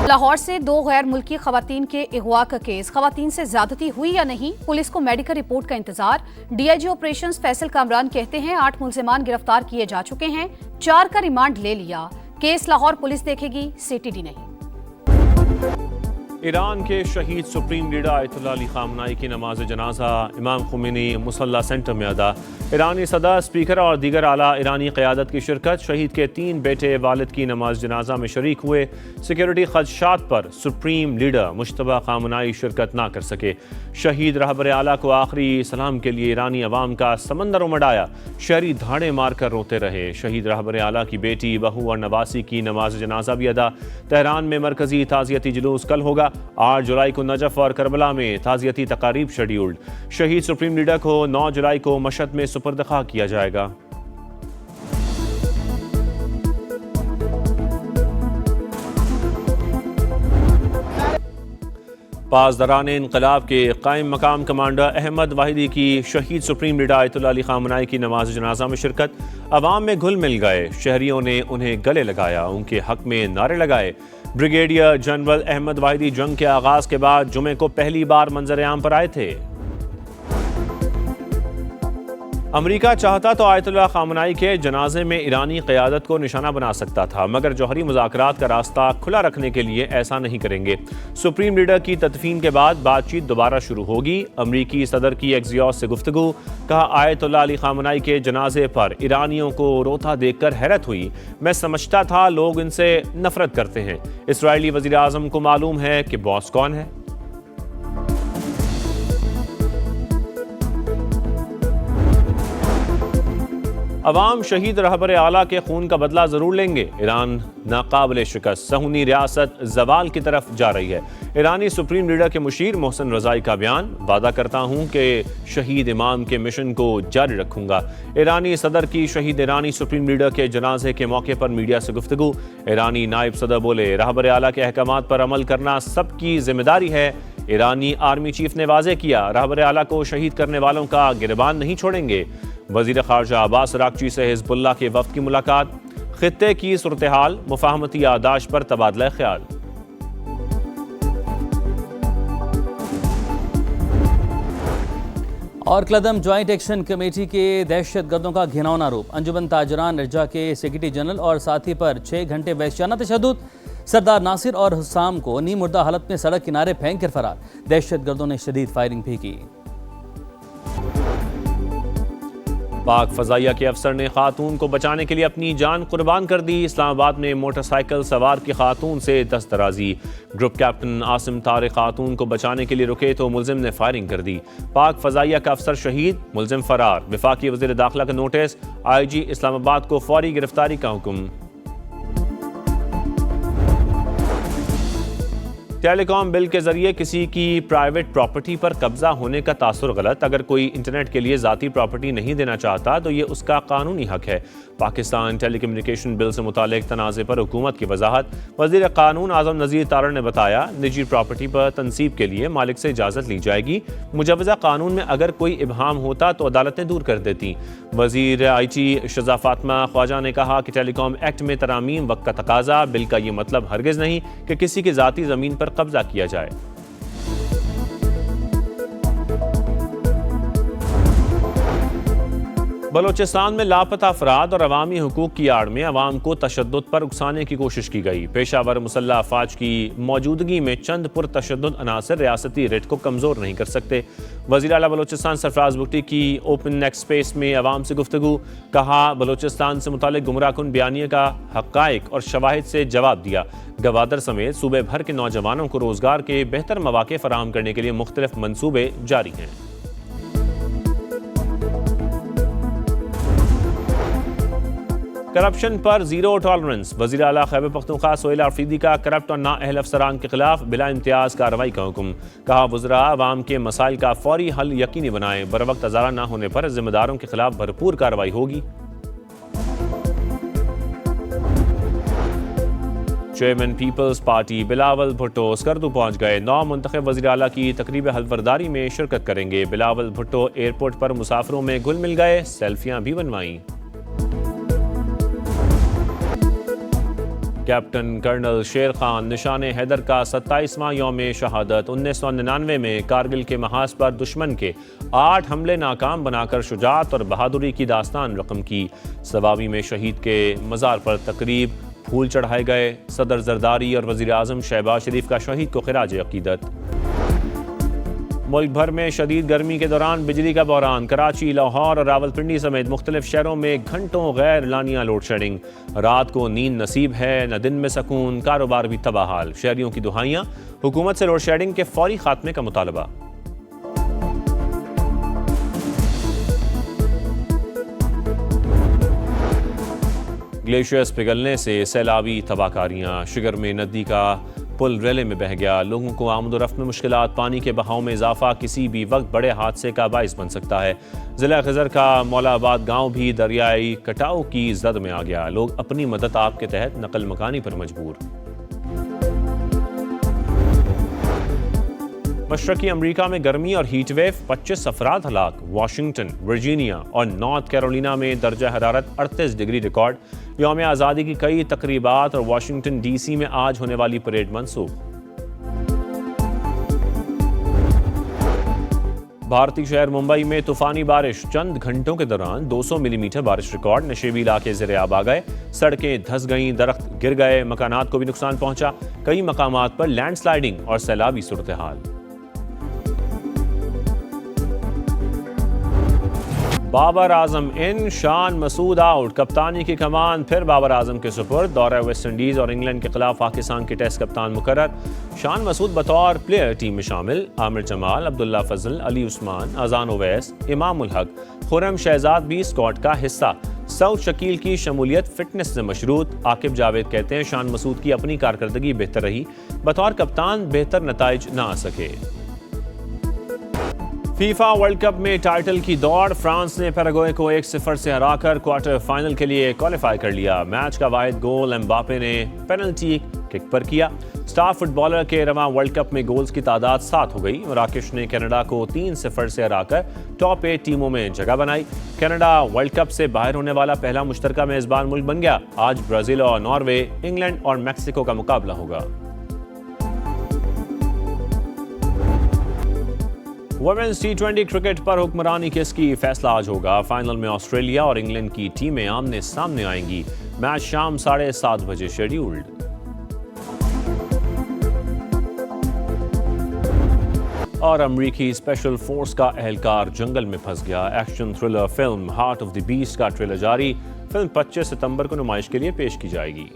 लाहौर से 2 गैर मुल्की खवातीन के अगवा का केस, खवातीन से ज्यादती हुई या नहीं, पुलिस को मेडिकल रिपोर्ट का इंतजार। डीआईजी ऑपरेशंस फैसल कामरान कहते हैं 8 मुलजिमान गिरफ्तार किए जा चुके हैं, 4 का रिमांड ले लिया। केस लाहौर पुलिस देखेगी, सीटीडी नहीं। ईरान के शहीद सुप्रीम लीडर आयतुल्लाह अली खामनाई की नमाज जनाजा इमाम खुमैनी मुसल्ला सेंटर में अदा। ईरानी सदर, स्पीकर और दीगर आला ईरानी क़यादत की शिरकत। शहीद के 3 बेटे वालिद की नमाज जनाजा में शरीक हुए। सिक्योरिटी खदशात पर सुप्रीम लीडर मुश्तबा खामनाई शिरकत ना कर सके। शहीद रहबर आला को आखिरी सलाम के लिए ईरानी अवाम का समंदर उमड़ आया। शहरी धाड़े मार कर रोते रहे। शहीद रहबर आला की बेटी, बहू और नवासी की नमाज जनाजा भी अदा। तेहरान में मरकजी ताज़ियती जुलूस कल होगा। 8 जुलाई को नजफ और करबला में ताज़ियती तकारीब शेड्यूल्ड। शहीद सुप्रीम लीडर को 9 जुलाई को मशहद में सुपर्द ख़ा किया जाएगा। पासदारान इनकलाब के कायम मकाम कमांडर अहमद वाहिदी की शहीद सुप्रीम लीडर आयतुल्लाह अली खामनाई की नमाज जनाजा में शिरकत। अवाम में घुल मिल गए। शहरियों ने उन्हें गले लगाया, उनके हक में नारे लगाए। ब्रिगेडियर जनरल अहमद वाहिदी जंग के आगाज के बाद जुमे को पहली बार मंजर आम पर आए थे। अमेरिका चाहता तो आयतुल्लाह खामनाई के जनाजे में ईरानी क़यादत को निशाना बना सकता था, मगर जौहरी मुज़ाकरात का रास्ता खुला रखने के लिए ऐसा नहीं करेंगे। सुप्रीम लीडर की तदफीन के बाद बातचीत दोबारा शुरू होगी। अमरीकी सदर की एक्सियोस से गुफ्तगू। कहा, आयतुल्लाह अली खामनाई के जनाजे पर ईरानियों को रोता देखकर हैरत हुई। मैं समझता था लोग इनसे नफरत करते हैं। इसराइली वज़ीर आज़म को मालूम है कि बॉस कौन है। अवाम शहीद रहबर आला के खून का बदला जरूर लेंगे। ईरान नाकाबिल शिकस्त सहूनी रियासत जवाल की तरफ जा रही है। ईरानी सुप्रीम लीडर के मुशीर मोहसिन रज़ाई का बयान, वादा करता हूं कि शहीद इमाम के मिशन को जारी रखूंगा। ईरानी सदर की शहीद ईरानी सुप्रीम लीडर के जनाजे के मौके पर मीडिया से गुफ्तगू। ईरानी नायब सदर बोले, रहबर आला के अहकामात पर अमल करना सबकी जिम्मेदारी है। ईरानी आर्मी चीफ ने वाज़ेह किया, रहबर आला को शहीद करने वालों का गिरबान नहीं छोड़ेंगे। वज़ीर ख़ारजा अब्बास अराग़ची से हिज़्बुल्लाह के वफ़द की मुलाकात। ख़ित्ते की सूरत हाल, मुफ़ाहमती याददाश्त पर तबादला ख्याल। और कदम जॉइंट एक्शन कमेटी के दहशतगर्दों का घिनौना रूप। अंजुमन ताजरान रजा के सेक्रेटरी जनरल और साथी पर 6 घंटे वहशियाना तशद्दुद। सरदार नासिर और हुस्साम को नीम मुर्दा हालत में सड़क किनारे फेंक कर फरार। दहशतगर्दों ने शदीद फायरिंग भी की। पाक फ़ज़ाइया के अफसर ने खातून को बचाने के लिए अपनी जान कुर्बान कर दी। इस्लामाबाद में मोटरसाइकिल सवार की खातून से दस्तराजी। ग्रुप कैप्टन आसिम तारिक खातून को बचाने के लिए रुके तो मुलजिम ने फायरिंग कर दी। पाक फ़ज़ाइया का अफसर शहीद, मुलजिम फरार। वफाकी वज़ीर दाखिला का नोटिस, IG इस्लामाबाद को फौरी गिरफ्तारी का हुक्म। टेलीकॉम बिल के जरिए किसी की प्राइवेट प्रॉपर्टी पर कब्जा होने का तासुर गलत। अगर कोई इंटरनेट के लिए ज़ाती प्रॉपर्टी नहीं देना चाहता तो ये उसका कानूनी हक है। पाकिस्तान टेली कम्युनिकेशन बिल से मुतालिक तनाज़े पर हुकूमत की वजाहत। वज़ीर कानून आज़म नज़ीर तारड़ ने बताया, निजी प्रॉपर्टी पर तनसीब के लिए मालिक से इजाज़त ली जाएगी। मुजवज़ा कानून में अगर कोई इबहाम होता तो अदालतें दूर कर देती। वज़ीर IG शज़ा फ़ातिमा ख्वाजा ने कहा कि टेलीकॉम एक्ट में तरामीम वक्त का तकाजा। बिल का ये मतलब हरगिज़ नहीं कि किसी की ज़ाती ज़मीन पर कब्जा किया जाए। बलोचिस्तान में लापता अफराद और अवामी हुकूक की आड़ में अवाम को तशद्दुद पर उकसाने की कोशिश की गई। पेशावर मुसल्लह अफवाज की मौजूदगी में चंद पुरतशद्दुद अनासर रियासती रेट को कमज़ोर नहीं कर सकते। वज़ीर आला बलोचिस्तान सरफराज भुट्टी की ओपन नेक्स्ट स्पेस में अवाम से गुफ्तगू। कहा, बलोचिस्तान से मुतालिक गुमराहकुन बयानिए का हक़ाइक़ और शवाहिद से जवाब दिया। गवादर समेत सूबे भर के नौजवानों को रोज़गार के बेहतर मौक़े फ़राहम करने के लिए मुख्तलिफ मनसूबे जारी हैं। करप्शन पर जीरो टॉलरेंस। वज़ीर आला खैबर पख्तूनख्वा सोहेल आफरीदी का करप्ट और नाअहल अफसरान के खिलाफ बिला इम्तियाज़ कार्रवाई का हुक्म। कहा, वज़रा अवाम के मसाइल का फौरी हल यकीनी बनाएं। बरवक्त अज़ारा न होने पर जिम्मेदारों के खिलाफ भरपूर कार्रवाई होगी। चेयरमैन पीपल्स पार्टी बिलावल भुट्टो स्कर्दू पहुंच गए। 9 मुंतखब वज़ीर आला की तकरीब हल्फबरदारी में शिरकत करेंगे। बिलावल भुट्टो एयरपोर्ट पर मुसाफिरों में घुल मिल गए, सेल्फियां भी बनवाईं। کیپٹن کرنل شیر خان نشان حیدر کا 27واں یوم شہادت 1999 میں کارگل کے محاذ پر دشمن کے 8 حملے ناکام بنا کر شجاعت اور بہادری کی داستان رقم کی. ثوابی میں شہید کے مزار پر تقریب، پھول چڑھائے گئے. صدر زرداری اور وزیر اعظم شہباز شریف کا شہید کو خراج عقیدت. ملک بھر میں شدید گرمی کے دوران بجلی کا بحران. کراچی، لاہور اور راولپنڈی سمیت مختلف شہروں میں گھنٹوں غیر اعلانیہ لوڈ شیڈنگ. رات کو نیند نصیب ہے نہ دن میں سکون، کاروبار بھی تباہ حال. شہریوں کی دہائیاں، حکومت سے لوڈ شیڈنگ کے فوری خاتمے کا مطالبہ. گلیشیئرز پگھلنے سے سیلابی تباہ کاریاں. شگر میں ندی کا پل ریلے میں بہہ گیا. لوگوں کو آمد و رفت میں مشکلات. پانی کے بہاؤ میں اضافہ کسی بھی وقت بڑے حادثے کا باعث بن سکتا ہے. ضلع خضر کا مولا آباد گاؤں بھی دریائی کٹاؤ کی زد میں آ گیا. لوگ اپنی مدد آپ کے تحت نقل مکانی پر مجبور. مشرقی امریکہ میں گرمی اور ہیٹ ویو، 25 افراد ہلاک. واشنگٹن، ورجینیا اور نارتھ کیرولینا میں درجہ حرارت 38 ڈگری ریکارڈ. یوم آزادی کی کئی تقریبات اور واشنگٹن ڈی سی میں آج ہونے والی پریڈ منسوخ. بھارتی شہر ممبئی میں طوفانی بارش. چند گھنٹوں کے دوران 200 ملی میٹر بارش ریکارڈ. نشیبی علاقے زیر آب آ گئے. سڑکیں دھس گئیں، درخت گر گئے، مکانات کو بھی نقصان پہنچا. کئی مقامات پر لینڈ سلائیڈنگ اور سیلابی صورتحال. بابر اعظم ان، شان مسعود آؤٹ. کپتانی کی کمان پھر بابر اعظم کے سپرد. دورہ ویسٹ انڈیز اور انگلینڈ کے خلاف پاکستان کے ٹیسٹ کپتان مقرر. شان مسعود بطور پلیئر ٹیم میں شامل. عامر جمال، عبداللہ فضل، علی عثمان، اذان اویس، امام الحق، خرم شہزاد بھی اسکواڈ کا حصہ. سعود شکیل کی شمولیت فٹنس سے مشروط. عاقب جاوید کہتے ہیں شان مسعود کی اپنی کارکردگی بہتر رہی، بطور کپتان بہتر نتائج نہ آ سکے. فیفا ورلڈ کپ میں ٹائٹل کی دوڑ. فرانس نے پیراگوئے کو 1-0 سے ہرا کر کوارٹر فائنل کے لیے کوالیفائی کر لیا. میچ کا واحد گول امباپے نے پینلٹی کک پر کیا. سٹار فٹ بالر کے رواں ورلڈ کپ میں گولز کی تعداد 7 ہو گئی. راکش نے کینیڈا کو 3-0 سے ہرا کر ٹاپ 8 ٹیموں میں جگہ بنائی. کینیڈا ورلڈ کپ سے باہر ہونے والا پہلا مشترکہ میزبان ملک بن گیا. آج برازیل اور ناروے، انگلینڈ اور میکسیکو کا مقابلہ ہوگا. ویمنز T20 کرکٹ پر حکمرانی کس کی، فیصلہ آج ہوگا. فائنل میں آسٹریلیا اور انگلینڈ کی ٹیمیں آمنے سامنے آئیں گی. میچ شام 7:30 بجے شیڈیولڈ. اور امریکی اسپیشل فورس کا اہلکار جنگل میں پھنس گیا. Action thriller film heart of the best کا ٹریلر جاری. فلم 25 ستمبر کو نمائش کے لیے پیش کی جائے گی.